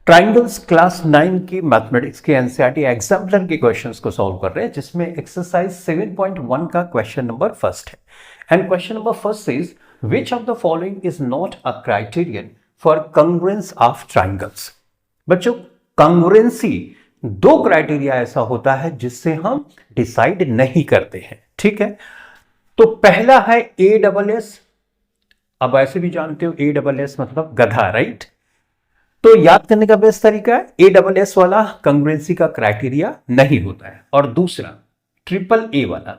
Triangles class 9 की mathematics के NCERT exemplar के क्वेश्चंस को सॉल्व कर रहे हैं, जिसमें एक्सरसाइज 7.1 का क्वेश्चन नंबर फर्स्ट है। And question number first is which of the following is not a criterion for congruence of triangles. बच्चों, कंग्रुएंसी दो क्राइटेरिया ऐसा होता है जिससे हम डिसाइड नहीं करते हैं, ठीक है। तो पहला है ASS। अब ऐसे भी जानते हो ASS मतलब गधा, राइट। तो याद करने का बेस्ट तरीका है ASS वाला कंग्रुएंसी का क्राइटेरिया नहीं होता है। और दूसरा AAA वाला,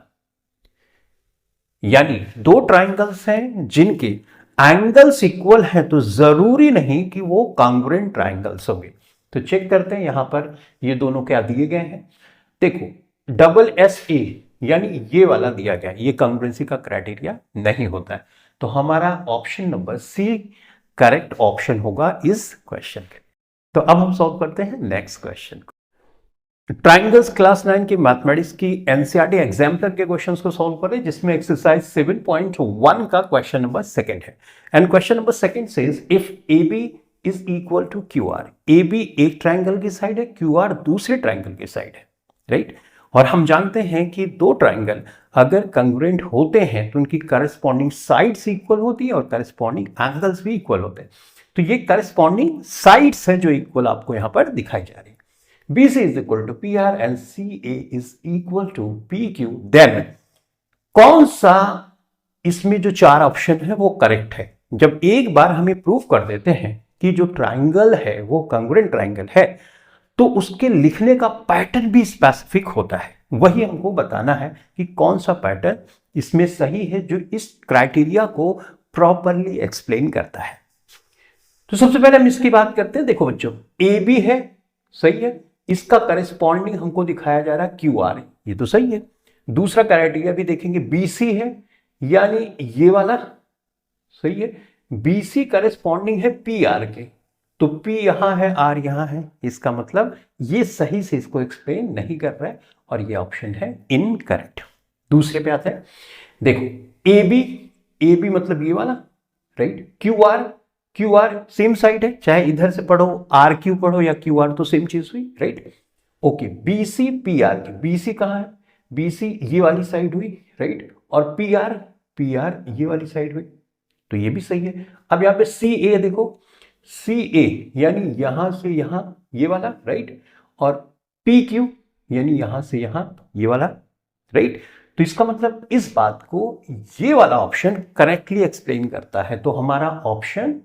यानी दो ट्राइंगल्स हैं जिनके एंगल्स इक्वल हैं तो जरूरी नहीं कि वो कॉन्ग्रुएंट ट्राइंगल्स होंगे। तो चेक करते हैं यहां पर ये दोनों क्या दिए गए हैं। देखो SSA यानी ये वाला दिया गया, ये कॉन्ग्रुएंसी का क्राइटेरिया नहीं होता है। तो हमारा option number C correct option होगा इस क्वेश्चन के। तो अब हम सॉल्व करते हैं नेक्स्ट क्वेश्चन को। ट्राइंगल्स क्लास 9 की मैथमेटिक्स की एनसीईआरटी एग्जाम्पलर के क्वेश्चंस को सॉल्व करें, जिसमें एक्सरसाइज 7.1 का क्वेश्चन नंबर सेकंड है। And question number second says if AB is equal to QR। AB एक ट्राइंगल की साइड है, QR दूसरे ट्राइंगल की साइड है, राइट। और हम जानते हैं कि दो ट्राइंगल अगर कंग्रुएंट होते हैं तो उनकी करस्पॉन्डिंग साइड्स इक्वल होती है और करस्पॉन्डिंग एंगल्स भी इक्वल होते हैं। तो ये करस्पॉन्डिंग साइड्स हैं जो इक्वल आपको यहां पर दिखाई जा रही है। BC is equal to PR and CA is equal to PQ, then कौन सा इसमें जो चार ऑप्शन है वो करेक्ट है। जब एक बार हमें प्रूव कर देते हैं कि जो ट्राइंगल है वो कंग्रुएंट ट्राइंगल है, तो उसके लिखने का पैटर्न भी स्पेसिफिक होता है। वही हमको बताना है कि कौन सा पैटर्न इसमें सही है जो इस क्राइटेरिया को प्रॉपरली एक्सप्लेन करता है। तो सबसे पहले हम इसकी बात करते हैं। देखो बच्चों, AB है, सही है, इसका करस्पॉन्डिंग हमको दिखाया जा रहा है QR, ये तो सही है। दूसरा क्राइटेरिया भी देखेंगे, BC है, यानी ये वाला सही है। BC करस्पॉन्डिंग है PR के, तो P यहां है, R यहां है, इसका मतलब ये सही से इसको एक्सप्लेन नहीं कर रहा है और ये ऑप्शन है इनकरेक्ट। दूसरे पे आते हैं। देखो AB मतलब ये वाला, राइट। QR सेम साइड है, चाहे इधर से पढ़ो RQ पढ़ो या QR, तो सेम चीज हुई, राइट। ओके, BC PR की, BC कहां है, BC ये वाली साइड हुई, राइट। और PR ये वाली साइड हुई, तो ये भी सही है। अब यहां पे CA देखो, CA यानी यहां से यहां ये वाला, राइट। और PQ यानी यहां से यहां ये वाला, राइट। तो इसका मतलब इस बात को ये वाला ऑप्शन करेक्टली एक्सप्लेन करता है। तो हमारा ऑप्शन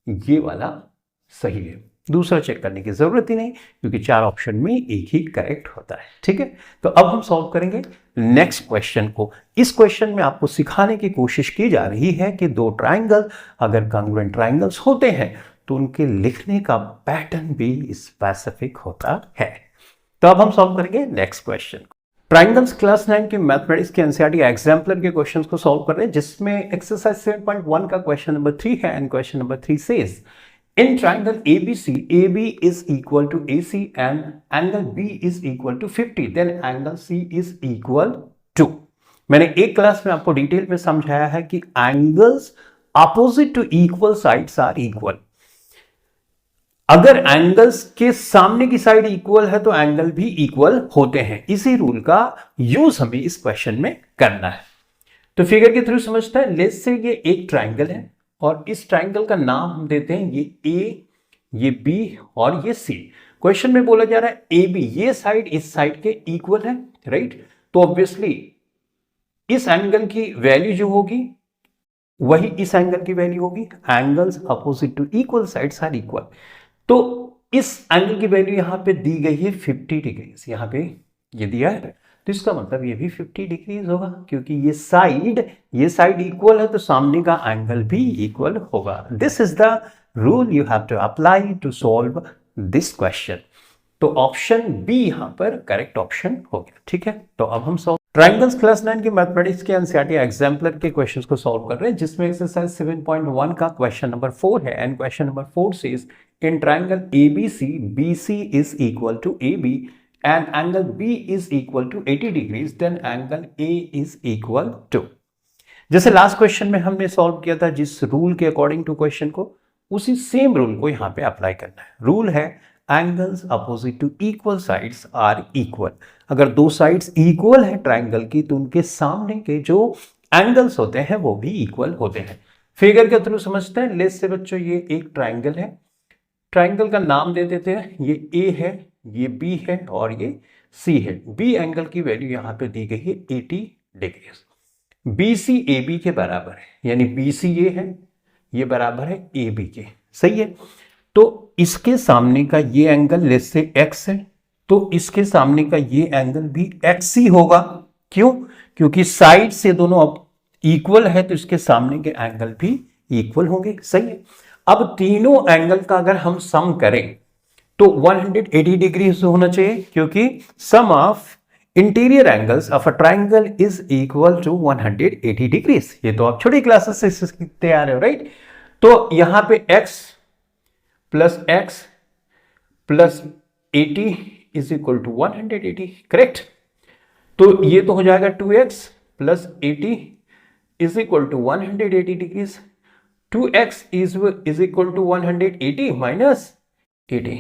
ये वाला सही है। दूसरा चेक करने की जरूरत ही नहीं, क्योंकि चार ऑप्शन में एक ही करेक्ट होता है, ठीक है। तो अब हम सॉल्व करेंगे नेक्स्ट क्वेश्चन को। इस क्वेश्चन में आपको सिखाने की कोशिश की जा रही है कि दो ट्राइंगल अगर कॉन्ग्रुएंट ट्राइंगल्स होते हैं तो उनके लिखने का पैटर्न भी स्पेसिफिक होता है। तो अब हम सॉल्व करेंगे नेक्स्ट क्वेश्चन को। ट्राइंगल्स क्लास 9 के मैथमेटिक्स के एनसीईआरटी एग्जाम्पलर के क्वेश्चंस को सॉल्व कर रहे हैं, जिसमें एक्सरसाइज 7.1 का क्वेश्चन नंबर 3 है। And question number 3 says in triangle ABC, AB is equal to AC and angle B is equal to 50, then angle C is equal to। मैंने एक क्लास में आपको डिटेल में समझाया है कि angles opposite to equal sides are equal. अगर angles के सामने की साइड इक्वल है तो एंगल भी इक्वल होते हैं। इसी रूल का यूज हमें इस क्वेश्चन में करना है। तो फिगर के थ्रू समझते हैं। लेट्स से ये एक ट्राइंगल है और इस ट्राइंगल का नाम हम देते हैं ये A, ये B और ये C। क्वेश्चन में बोला जा रहा है AB ये साइड इस साइड के इक्वल है, राइट। तो ऑब्वियसली इस एंगल की वैल्यू जो होगी वही इस एंगल की वैल्यू होगी। Angles opposite to equal sides are equal. तो इस एंगल की वैल्यू यहां पे दी गई है 50 डिग्री, यहां पे ये दिया है, तो इसका मतलब ये भी 50 डिग्री होगा, क्योंकि ये साइड इक्वल है तो सामने का एंगल भी इक्वल होगा। This is the rule you have to apply to solve this question. तो ऑप्शन बी यहां पर करेक्ट ऑप्शन हो गया, ठीक है। तो अब हम सॉल्व ट्राइंगल्स क्लास 9 के मैथमेटिक्स के एनसीईआरटी एग्जाम्पलर के क्वेश्चंस को सॉल्व कर रहे हैं, जिसमें एक्सरसाइज 7.1 का क्वेश्चन नंबर 4 है। And question number 4 says in triangle ABC, BC is equal to AB and angle B is equal to 80 degrees, then angle A is equal to। जैसे last question में हमने solve किया था जिस rule के according to question को, उसी same rule को यहाँ पे अप्लाई करना है। रूल है angles opposite to equal sides are equal. अगर दो साइड्स इक्वल है ट्राइंगल की तो उनके सामने के जो एंगल्स होते हैं वो भी इक्वल होते हैं। फिगर के थ्रू समझते हैं। लेट्स से बच्चों ये एक ट्राइंगल है, ट्राइंगल का नाम दे देते हैं। ये ए है, ये बी है और ये सी है। बी एंगल की वैल्यू यहाँ पे दी गई है 80 degree. B C A B के बराबर है, यानी बी सी ये बराबर है ए बी के। सही है। तो इसके सामने का ये एंगल लेट्स से एक्स है, तो इसके सामने का ये एंगल भी एक्स ही होगा। क्यों? क्योंकि साइड से दोनों अब इक्वल है तो इसके सामने के एंगल भी इक्वल होंगे। सही है। अब तीनों एंगल का अगर हम सम करें तो 180 डिग्री होना चाहिए, क्योंकि sum of interior angles of a triangle is equal to 180 degrees. ये तो आप छोटी क्लासेस से सीखते आ रहे हो, राइट। तो यहां पे x plus x plus 80 is equal to 180, correct. तो ये तो हो जाएगा 2x plus 80 is equal to 180 degrees. 2x is equal to 180 minus 80,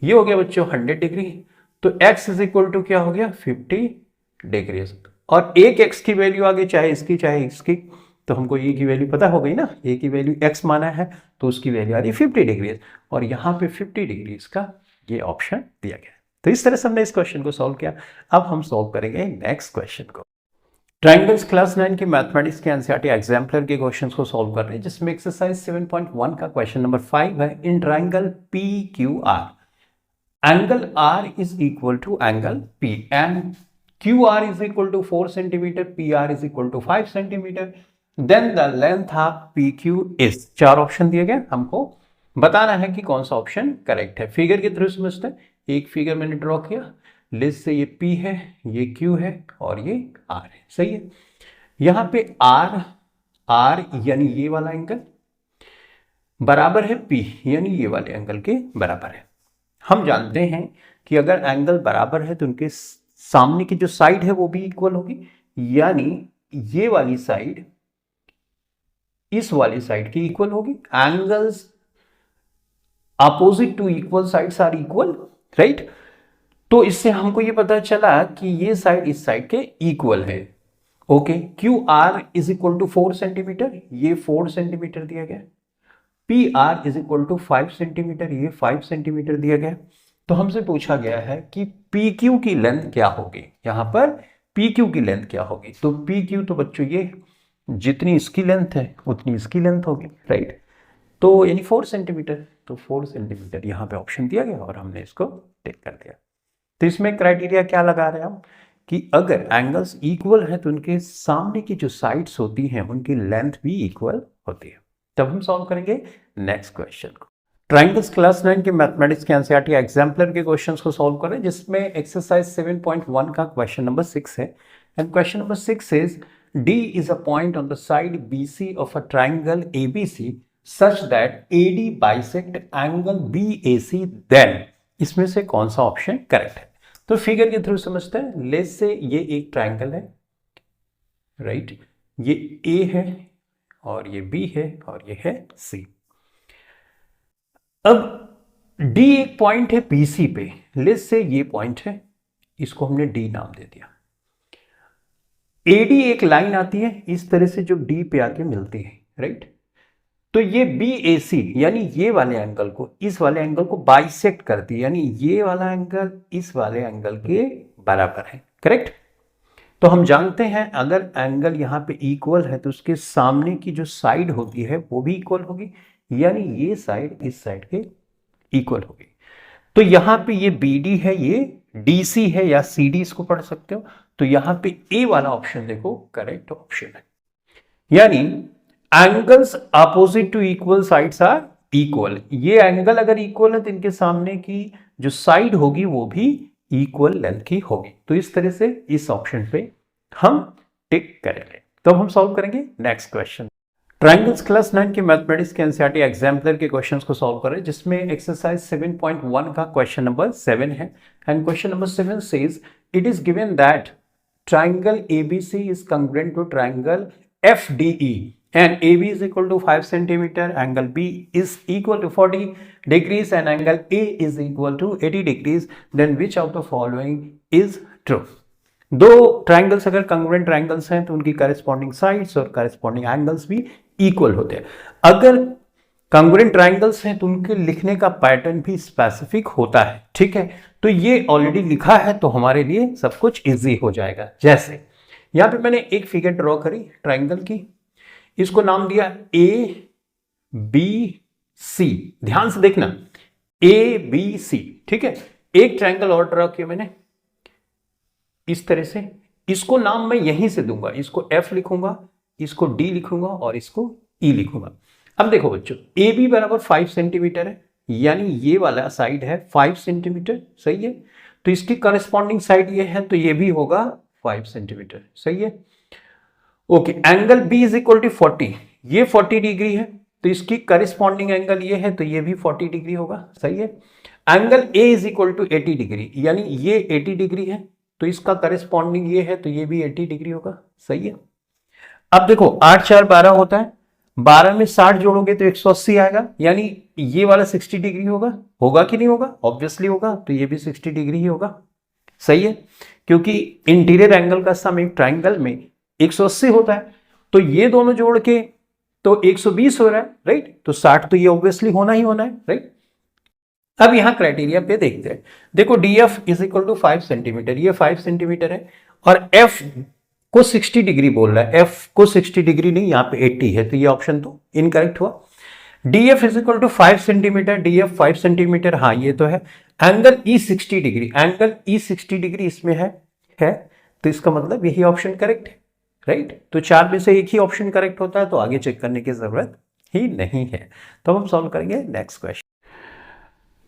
ये हो गया बच्चों 100 डिग्री। तो x इज इक्वल टू क्या हो गया 50 डिग्रीज। और एक x की वैल्यू आ गई, चाहे इसकी, तो हमको ए की वैल्यू पता हो गई ना। ए की वैल्यू x माना है तो उसकी वैल्यू आ रही है 50 डिग्रीज, और यहाँ पे 50 डिग्रीज का ये ऑप्शन दिया गया। तो इस तरह से हमने इस क्वेश्चन को सॉल्व किया। अब हम सॉल्व करेंगे नेक्स्ट क्वेश्चन को। ट्राइंगल्स क्लास 9 के मैथमेटिक्स के एनसीईआरटी एग्जाम्पलर के क्वेश्चंस को सॉल्व कर रहे हैं, जिसमें एक्सरसाइज 7.1 का क्वेश्चन नंबर 5 है। In triangle P Q R angle R is equal to angle P and Q R is equal to 4 centimetre, P R is equal to 5 centimetre, then the length of P Q is. चार option दिए गए, हमको बताना है कि कौन सा option correct है। फिगर के थ्रू समझते हैं। एक फिगर मैंने ड्रॉ किया, लिस्ट से ये P है, ये Q है और ये R है। सही है। यहां पे R यानी ये वाला एंगल बराबर है P यानी ये वाले एंगल के बराबर है। हम जानते हैं कि अगर एंगल बराबर है तो उनके सामने की जो साइड है वो भी इक्वल होगी, यानी ये वाली साइड इस वाली साइड की इक्वल होगी। Angles opposite to equal sides are equal, right. तो इससे हमको ये पता चला कि ये साइड इस साइड के इक्वल है। Okay. Q R is equal to 4 centimetre, ये 4 सेंटीमीटर दिया गया। P R is equal to 5 centimetre, ये 5 सेंटीमीटर दिया गया। तो हमसे पूछा गया है कि पी क्यू की लेंथ क्या होगी। यहां पर पी क्यू की लेंथ क्या होगी। तो पी क्यू तो बच्चों ये जितनी इसकी लेंथ है उतनी इसकी लेंथ होगी, राइट। तो यानी 4 सेंटीमीटर, तो 4 सेंटीमीटर यहां पे ऑप्शन दिया गया और हमने इसको टिक कर दिया। तो इसमें क्राइटेरिया क्या लगा रहे हैं हम कि अगर एंगल्स इक्वल है तो उनके सामने की जो साइड्स होती हैं उनकी लेंथ भी इक्वल होती है। तब हम सॉल्व करेंगे नेक्स्ट क्वेश्चन को। ट्राइंगल्स क्लास 9 के मैथमेटिक्स के एनसीईआरटी एग्जाम्पलर के क्वेश्चंस को सॉल्व करें, जिसमें एक्सरसाइज 7.1 का क्वेश्चन नंबर 6 है। And question number 6 is D is a point on the side BC of a triangle ABC such that AD bisect angle BAC, then इसमें से कौन सा ऑप्शन करेक्ट है। तो फिगर के थ्रू समझते हैं। लेट्स से ये एक ट्राइंगल है, राइट। ये A है और ये B है और ये है C। अब D एक पॉइंट है BC पे। लेट्स से ये पॉइंट है, इसको हमने D नाम दे दिया। AD एक लाइन आती है इस तरह से जो D पे आके मिलती है, राइट। तो ये BAC यानी ये वाले एंगल को इस वाले एंगल को बाइसेक्ट करती है, यानी ये वाला एंगल इस वाले एंगल के बराबर है, करेक्ट। तो हम जानते हैं अगर एंगल यहाँ पे इक्वल है तो उसके सामने की जो साइड होती है वो भी इक्वल होगी, यानी ये साइड इस साइड के इक्वल होगी। तो यहाँ पे ये BD है, ये DC है या CD इसको पढ़ सकते हो। तो यहाँ पे A वाला ऑप्शन देखो करेक्ट ऑप्शन है, यानी angles opposite to equal sides are equal. ये एंगल अगर इक्वल है तो इनके सामने की जो साइड होगी वो भी इक्वल लेंथ की होगी। तो इस तरह से इस ऑप्शन पे हम टिक करेंगे। तो हम सॉल्व करेंगे नेक्स्ट क्वेश्चन। ट्राइंगल्स क्लास 9 के मैथमेटिक्स के एनसीईआरटी एग्जाम्पलर के क्वेश्चंस को सॉल्व करें, जिसमें एक्सरसाइज 7.1 का क्वेश्चन नंबर 7 है। And question number 7 says it is given that triangle ABC is congruent to triangle FDE and AB is equal to 5 centimeter, angle B is equal to 40 degrees and angle A is equal to 80 degrees, then which of the following is true? दो triangles अगर congruent triangles हैं तो उनकी corresponding sides और corresponding angles भी equal होते हैं। अगर कंग्रुएंट ट्राइंगल्स हैं तो उनके लिखने का पैटर्न भी स्पेसिफिक होता है, ठीक है। तो ये ऑलरेडी लिखा है तो हमारे लिए सब कुछ इजी हो जाएगा। जैसे यहां पे मैंने एक फिगर ड्रॉ करी ट्राइंगल की, इसको नाम दिया ए बी सी, ध्यान से देखना ए बी सी, ठीक है। एक ट्राइंगल और ड्रॉ किया मैंने इस तरह से, इसको नाम मैं यहीं से दूंगा, इसको एफ लिखूंगा, इसको डी लिखूंगा और इसको ई लिखूंगा। अब देखो बच्चों, ए बी बराबर 5 सेंटीमीटर है, यानी ये वाला साइड है 5 सेंटीमीटर, सही है। तो इसकी करस्पॉन्डिंग साइड ये है तो ये भी होगा 5 सेंटीमीटर, सही है। Okay, angle B is equal to 40, ये 40 डिग्री है तो इसकी करस्पॉन्डिंग एंगल ये है तो ये भी 40 डिग्री होगा, सही है। Angle A is equal to 80 degree, यानी ये 80 डिग्री है तो इसका करस्पॉन्डिंग ये है तो ये भी 80 डिग्री होगा, सही है। अब देखो 8 4 12 होता है, 12 में 60 जोड़ोगे तो 180 आएगा, यानी ये वाला 60 डिग्री होगा कि नहीं होगा? ऑब्वियसली होगा, तो ये भी 60 डिग्री ही होगा, सही है। क्योंकि इंटीरियर एंगल का सम एक ट्राइंगल में 180 होता है, तो ये दोनों जोड़ के तो 120 हो रहा है, राइट। तो 60 तो ये ऑब्वियसली होना ही होना है, राइट। अब यहां क्राइटेरिया पे देखते हैं, देखो D F is equal to 5 centimetre, ये 5 सेंटीमीटर है और एफ को 60 डिग्री बोल रहा है, एफ को 60 डिग्री नहीं, यहाँ पे 80 है, तो ये ऑप्शन तो इनकरेक्ट हुआ। D F is equal to 5 centimetre, D F 5 centimetre, हाँ ये तो है। Angle E 60 degree, angle E 60 degree इसमें है तो इसका मतलब यही ऑप्शन करेक्ट है, राइट। तो 4 में से एक ही ऑप्शन करेक्ट होता है, तो आगे चेक करने की जरूरत ही नहीं है। तो हम सॉल्व करेंगे नेक्स्ट क्वेश्चन।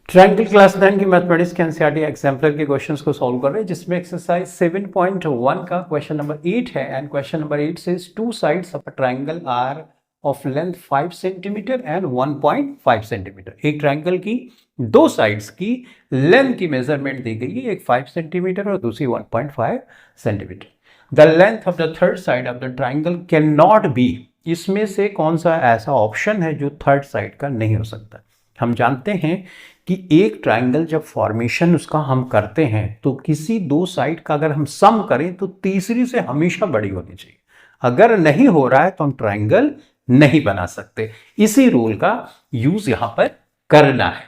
ट्रायंगल क्लास 9 की मैथमेटिक्स के एनसीईआरटी एग्जाम्पलर के क्वेश्चंस को सॉल्व कर रहे हैं, जिसमें एक्सरसाइज 7.1 का क्वेश्चन नंबर 8 है। And question number 8 says two sides of a triangle are of length 5 centimetre and 1.5 centimetre. एक ट्रायंगल की दो साइड्स की लेंथ की मेजरमेंट दी गई है, एक 5 सेंटीमीटर और दूसरी 1.5 centimetre. The length of the third side of the triangle can not be, इसमें से कौन सा ऐसा ऑप्शन है जो थर्ड साइड का नहीं हो सकता? हम जानते हैं कि एक ट्रायंगल जब फॉर्मेशन उसका हम करते हैं तो किसी दो साइड का अगर हम सम करें तो तीसरी से हमेशा बड़ी होनी चाहिए। अगर नहीं हो रहा है तो हम ट्रायंगल नहीं बना सकते। इसी रूल का यूज यहां पर करना है।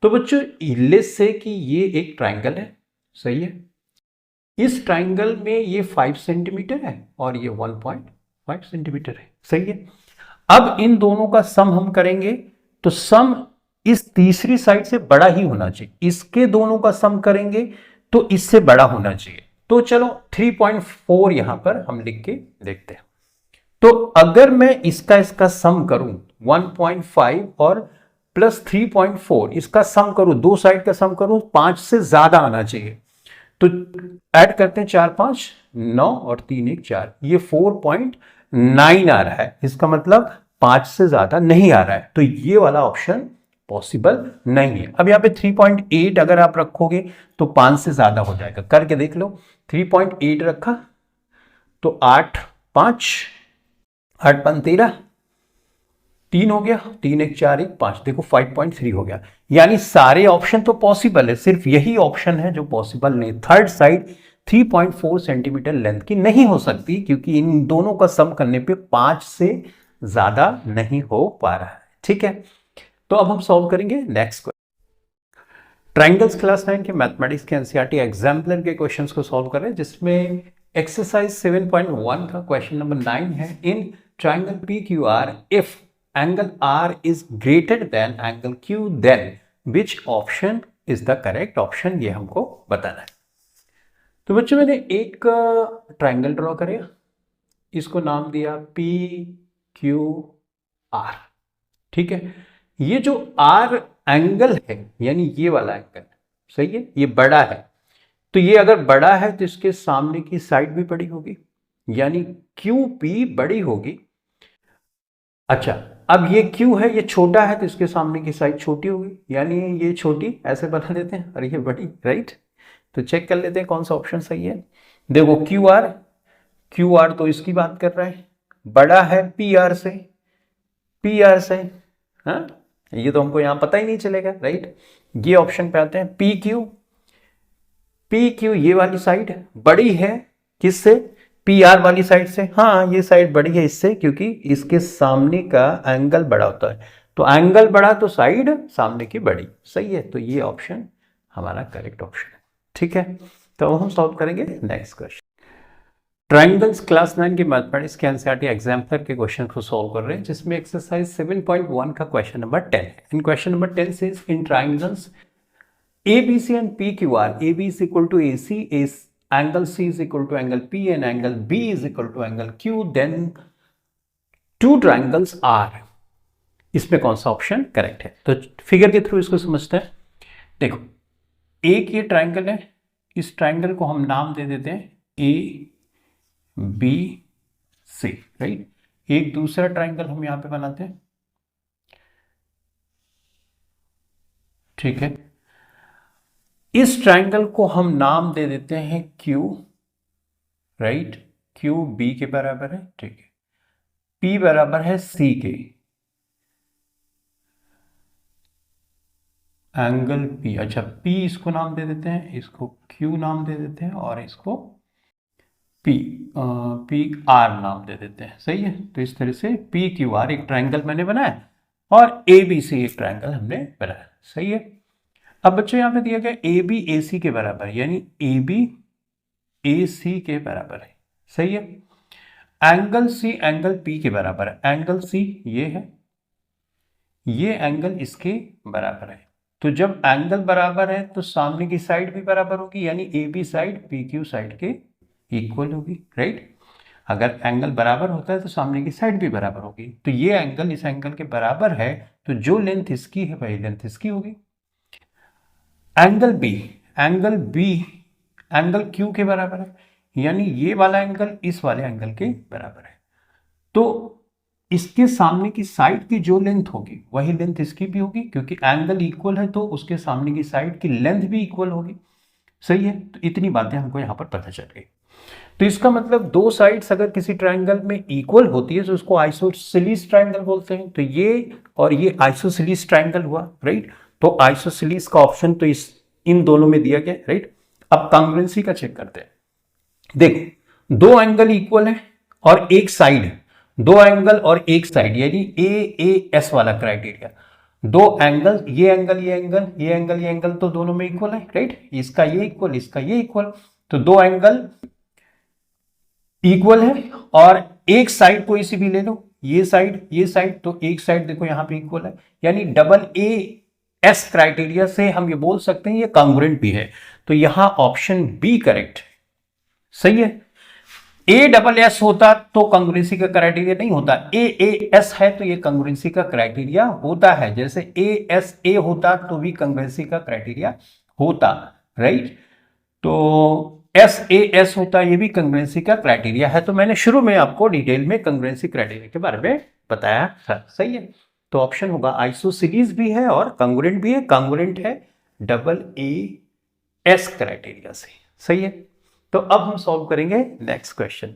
तो बच्चों लेट्स से कि ये एक ट्रायंगल है, सही है। इस ट्रायंगल में ये 5 सेंटीमीटर है और ये 1.5 सेंटीमीटर है, सही है। अब इन दोनों का सम हम करेंगे तो सम इस तीसरी साइड से बड़ा ही होना चाहिए। इसके दोनों का सम करेंगे तो इससे बड़ा होना चाहिए। तो चलो 3.4 यहां पर हम लिख के देखते हैं। तो अगर मैं इसका सम करूं 1.5 और प्लस 3.4 इसका सम करूं, दो साइड का सम करूं, 5 से ज्यादा आना चाहिए। तो ऐड करते हैं 4 5 9 और 3 1 4, ये 4.9 आ रहा है। इसका मतलब 5 से ज्यादा नहीं आ रहा है, तो ये वाला ऑप्शन पॉसिबल नहीं है। अब यहाँ पे 3.8 अगर आप रखोगे तो 5 से ज्यादा हो जाएगा। करके देख लो, 3.8 रखा तो 8 5 8 5 13 3 हो गया, 3 1 4 1 5, देखो 5.3 हो गया। यानी सारे ऑप्शन तो पॉसिबल है, सिर्फ यही ऑप्शन है जो पॉसिबल नहीं। थर्ड साइड 3.4 सेंटीमीटर लेंथ की नहीं हो सकती, क्योंकि इन दोनों का सम करने पे 5 से ज्यादा नहीं हो पा रहा है, ठीक है। तो अब हम सॉल्व करेंगे नेक्स्ट क्वेश्चन। ट्रायंगल्स क्लास 9 के मैथमेटिक्स के एनसीईआरटी एग्जाम्पलर के क्वेश्चंस को सॉल्व कर रहे हैं, जिसमें एक्सरसाइज 7.1 का क्वेश्चन नंबर 9 है। In triangle PQR if angle R is greater than angle Q, then which option is the correct option, ये हमको बताना है। तो बच्चों मैंने एक ट्रायंगल ड्रॉ करेगा, इसको नाम दिया PQR, ठीक है। ये जो R एंगल है यानी ये वाला एंगल, सही है, ये बड़ा है। तो ये अगर बड़ा है तो इसके सामने की साइड भी बड़ी होगी, यानी QP बड़ी होगी। अच्छा, अब ये Q है, ये छोटा है तो इसके सामने की साइड छोटी होगी, यानी ये छोटी, ऐसे बना देते हैं, और ये बड़ी, राइट। तो चेक कर लेते हैं कौन सा ऑप्शन सही है। देखो QR तो इसकी बात कर रहा है, बड़ा है पी आर से, पी आर से, हाँ ये तो हमको यहां पता ही नहीं चलेगा, राइट। ये ऑप्शन पे आते हैं, पी क्यू, पी क्यू ये वाली साइड बड़ी है किससे, पी आर वाली साइड से, हाँ ये साइड बड़ी है इससे क्योंकि इसके सामने का एंगल बड़ा होता है, तो एंगल बड़ा तो साइड सामने की बड़ी, सही है। तो ये ऑप्शन हमारा करेक्ट ऑप्शन है, ठीक है। तो अब हम सॉल्व करेंगे नेक्स्ट क्वेश्चन। ट्राइंगल्स क्लास 9 की मैथमेटिक्स के एनसीईआरटी एग्जाम्पलर के क्वेश्चन को सॉल्व कर रहे हैं, जिसमें एक्सरसाइज 7.1 का क्वेश्चन नंबर 10 है। इन क्वेश्चन नंबर 10 से इन triangles ABC and PQR, AB is equal to AC, angle C is equal to angle P and angle B is equal to angle Q, then two triangles are, इसमें कौन सा option correct है। तो figure के through इसको समझते हैं। देखो एक ये ट्राइंगल है, इस ट्राइंगल को हम नाम दे देते हैं ABC, राइट। एक दूसरा ट्राइंगल हम यहां पे बनाते हैं, ठीक है। इस ट्राइंगल को हम नाम दे देते हैं Q, राइट। Q B के बराबर है, ठीक है। P बराबर है C के, एंगल P, अच्छा P इसको नाम दे देते हैं, इसको Q नाम दे देते हैं और इसको P R नाम दे देते हैं, सही है। तो इस तरह से PQR एक ट्राइंगल मैंने बनाया और ABC एक ट्राइंगल हमने बनाया, सही है। अब बच्चों यहां पे दिया गया AB AC के बराबर, यानी AB AC के बराबर है, सही है। एंगल C एंगल P के बराबर है, एंगल C ये है, ये एंगल इसके बराबर है। तो जब एंगल बराबर है तो सामने की साइड भी बराबर होगी, यानी AB साइड PQ साइड के इक्वल होगी, राइट। अगर एंगल बराबर होता है तो सामने की साइड भी बराबर होगी। तो ये एंगल इस एंगल के बराबर है, तो जो लेंथ इसकी है वही लेंथ इसकी होगी। Angle B, angle B angle Q के बराबर है, यानी ये वाला एंगल इस वाले एंगल के बराबर है। तो इसके सामने की साइड की जो लेंथ होगी वही लेंथ इसकी भी होगी, क्योंकि एंगल इक्वल है तो उसके सामने की साइड की लेंथ भी इक्वल होगी, सही है। तो इतनी बातें हमको यहां पर पता चल गई। तो इसका मतलब दो साइड्स अगर किसी ट्राइंगल में इक्वल होती है तो उसको आइसोसेलेस ट्राइंगल बोलते हैं। तो ये और ये आइसोसेलेस ट्राइंगल हुआ, राइट। तो आइसोसेलेस का ऑप्शन तो इन दोनों में दिया गया, राइट। अब कांग्रुएंसी का चेक करते हैं। देखो दो एंगल इक्वल है और एक साइड, दो एंगल और एक साइड, यानी AAS वाला क्राइटेरिया। दो एंगल, ये एंगल ये एंगल ये एंगल ये एंगल तो दोनों में इक्वल है, राइट। इसका ये इक्वल इसका ये इक्वल, तो दो एंगल इक्वल है और एक साइड कोई सी भी ले लो, ये साइड, तो एक साइड देखो यहां पे इक्वल है, यानी डबल AS क्राइटेरिया से हम ये बोल सकते हैं ये कांग्रुएंट भी है। तो यहां ऑप्शन बी करेक्ट, सही है। ASS होता तो कांग्रुएंसी का क्राइटेरिया नहीं होता, AAS है तो ये कांग्रुएंसी का क्राइटेरिया होता है। जैसे ASA होता तो भी कांग्रुएंसी का क्राइटेरिया होता, राइट। तो SAS होता, ये भी कांग्रुएंसी का क्राइटेरिया है। तो मैंने शुरू में आपको डिटेल में कांग्रुएंसी क्राइटेरिया के बारे में बताया था, सही है। तो ऑप्शन होगा आइसोसेलेस भी है और कांग्रुएंट भी है, कांग्रुएंट है डबल AS क्राइटेरिया से, सही है। तो अब हम सॉल्व करेंगे नेक्स्ट क्वेश्चन।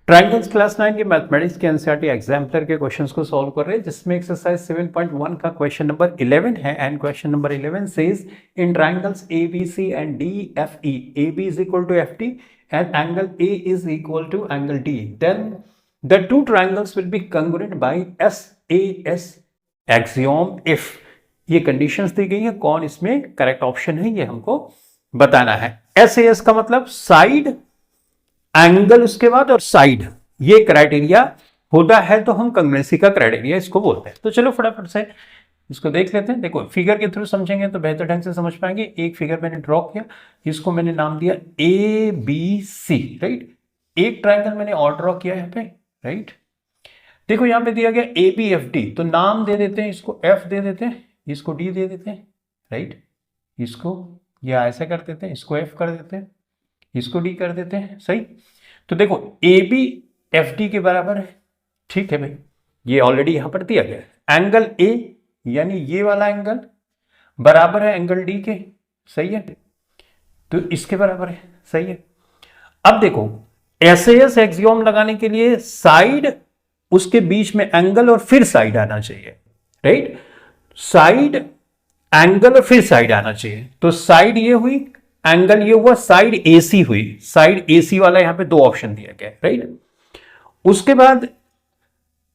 ट्राइंगल्स क्लास 9 के मैथमेटिक्स के एनसीईआरटी एग्जाम्पलर के क्वेश्चंस को सॉल्व कर रहे हैं, जिसमें एक्सरसाइज 7.1 का क्वेश्चन नंबर 11 है। And question number 11 says in triangles ABC and DFE, AB is equal to FT and angle A is equal to angle D, then the two triangles will be congruent by SAS axiom if। ये conditions दी गई है, कौन इसमें correct option है ये हमको बताना है। SAS का मतलब साइड, एंगल उसके बाद और साइड, ये क्राइटेरिया होता है तो हम कांग्रुएंसी का क्राइटेरिया इसको बोलते हैं। तो चलो फटाफट से इसको देख लेते हैं। देखो फिगर के थ्रू समझेंगे तो बेहतर ढंग से समझ पाएंगे। एक फिगर मैंने ड्रॉ किया, इसको मैंने नाम दिया ABC, राइट। एक ट्राइंगल मैंने और ड्रॉ किया यहाँ पे, राइट। देखो यहाँ पे दिया गया ABFD, तो नाम दे देते हैं इसको F दे देते हैं, इसको D दे देते हैं, राइट। इसको या ऐसा कर देते हैं, इसको F कर देते हैं, इसको D कर देते हैं, सही। तो देखो AB FD के बराबर है, ठीक है भाई, ये ऑलरेडी यहां पर दिया गया है। एंगल A यानी ये वाला एंगल बराबर है एंगल D के, सही है। तो इसके बराबर है, सही है। अब देखो SAS एक्सियोम लगाने के लिए साइड उसके बीच में एंगल और फिर साइड आना चाहिए, राइट। साइड, एंगल और फिर साइड आना चाहिए। तो साइड ये हुई, एंगल ये हुआ, साइड एसी हुई। साइड एसी वाला यहां पे दो ऑप्शन दिया गया, राइट। उसके बाद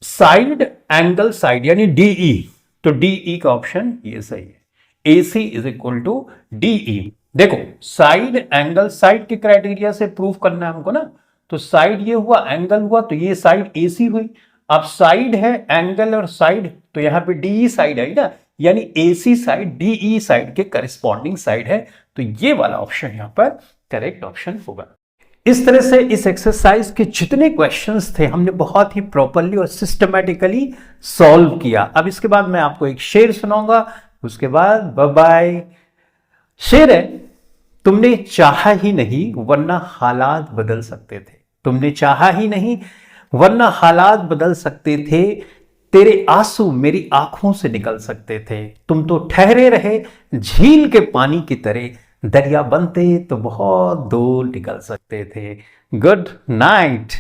साइड, एंगल, साइड यानी डीई, तो डीई का ऑप्शन ये सही है। AC is equal to DE. देखो साइड, एंगल, साइड के क्राइटेरिया से प्रूव करना है हमको ना, तो साइड ये हुआ, एंगल हुआ, तो ये साइड AC हुई। अब साइड है, एंगल और साइड, तो यहां पे DE साइड आई ना, यानी AC साइड DE साइड के करस्पॉन्डिंग साइड है, तो ये वाला ऑप्शन यहां पर करेक्ट ऑप्शन होगा। इस तरह से इस एक्सरसाइज के जितने क्वेश्चंस थे हमने बहुत ही प्रॉपरली और सिस्टमैटिकली सॉल्व किया। अब इसके बाद मैं आपको एक शेर सुनाऊंगा, उसके बाद बाय बाय। शेर है, तुमने चाहा ही नहीं वरना हालात बदल सकते थे। तुमने चाहा ही नहीं वरना हालात बदल सकते थे। तेरे आंसू मेरी आंखों से निकल सकते थे। तुम तो ठहरे रहे झील के पानी की तरह, दरिया बनते तो बहुत दूर निकल सकते थे। Good night.